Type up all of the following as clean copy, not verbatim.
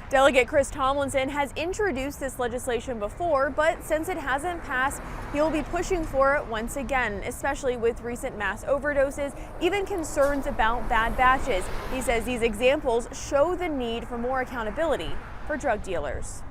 Delegate Chris Tomlinson has introduced this legislation before, but since it hasn't passed, he'll be pushing for it once again, especially with recent mass overdoses, even concerns about bad batches. He says these examples show the need for more accountability for drug dealers.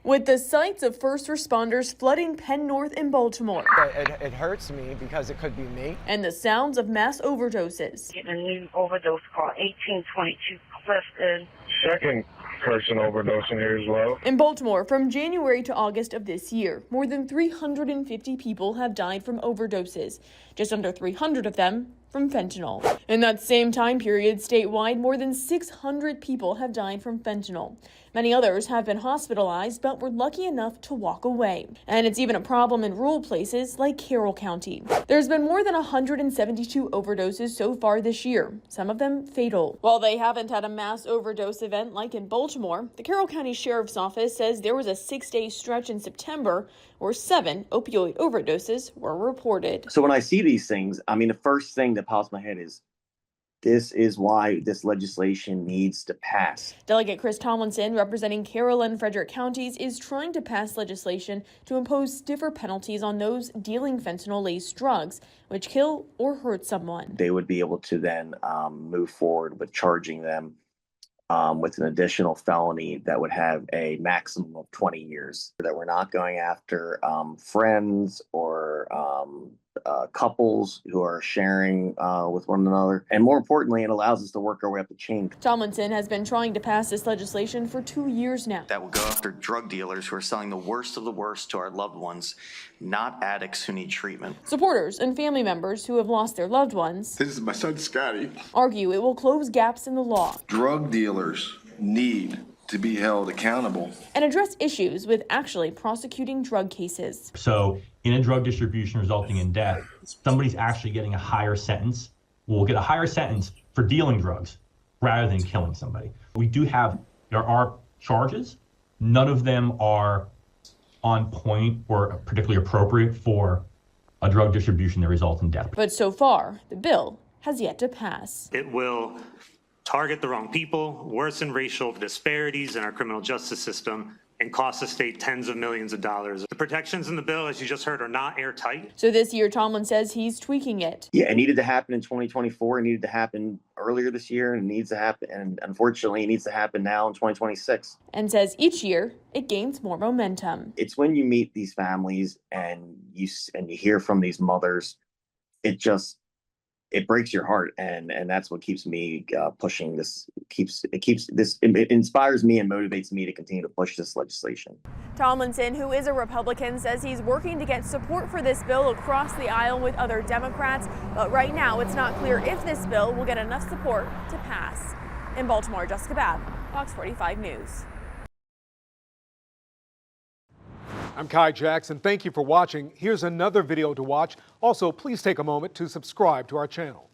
With the sights of first responders flooding Penn North in Baltimore. It hurts me because it could be me. And the sounds of mass overdoses. Getting a new overdose call, 1822 Clifton. Second person overdose in here as well. In Baltimore, from January to August of this year, more than 350 people have died from overdoses. Just under 300 of them from fentanyl. In that same time period, statewide, more than 600 people have died from fentanyl. Many others have been hospitalized, but were lucky enough to walk away. And it's even a problem in rural places like Carroll County. There's been more than 172 overdoses so far this year, some of them fatal. While they haven't had a mass overdose event like in Baltimore, the Carroll County Sheriff's Office says there was a 6-day stretch in September where 7 opioid overdoses were reported. So when I see these things, I mean, the first thing that pops in my head is, this is why this legislation needs to pass. Delegate Chris Tomlinson, representing Carroll and Frederick counties, is trying to pass legislation to impose stiffer penalties on those dealing fentanyl-laced drugs, which kill or hurt someone. They would be able to then move forward with charging them with an additional felony that would have a maximum of 20 years. That we're not going after friends or couples who are sharing with one another. And more importantly, it allows us to work our way up the chain. Tomlinson has been trying to pass this legislation for 2 years now. That will go after drug dealers who are selling the worst of the worst to our loved ones, not addicts who need treatment. Supporters and family members who have lost their loved ones, this is my son Scotty, argue it will close gaps in the law. Drug dealers need to be held accountable and address issues with actually prosecuting drug cases. So in a drug distribution resulting in death, somebody's actually getting a higher sentence. We'll get a higher sentence for dealing drugs rather than killing somebody. There are charges. None of them are on point or particularly appropriate for a drug distribution that results in death. But so far, the bill has yet to pass. It will target the wrong people, worsen racial disparities in our criminal justice system, and cost the state tens of millions of dollars. The protections in the bill, as you just heard, are not airtight. So this year, Tomlin says he's tweaking it. Yeah, it needed to happen in 2024. It needed to happen earlier this year, and it needs to happen. And unfortunately, it needs to happen now in 2026. And says each year it gains more momentum. It's when you meet these families and you hear from these mothers, it breaks your heart, and that's what keeps me pushing this. It inspires me and motivates me to continue to push this legislation. Tomlinson, who is a Republican, says he's working to get support for this bill across the aisle with other Democrats, but right now it's not clear if this bill will get enough support to pass. In Baltimore, Jessica Babb, Fox 45 News. I'm Kai Jackson. Thank you for watching. Here's another video to watch. Also, please take a moment to subscribe to our channel.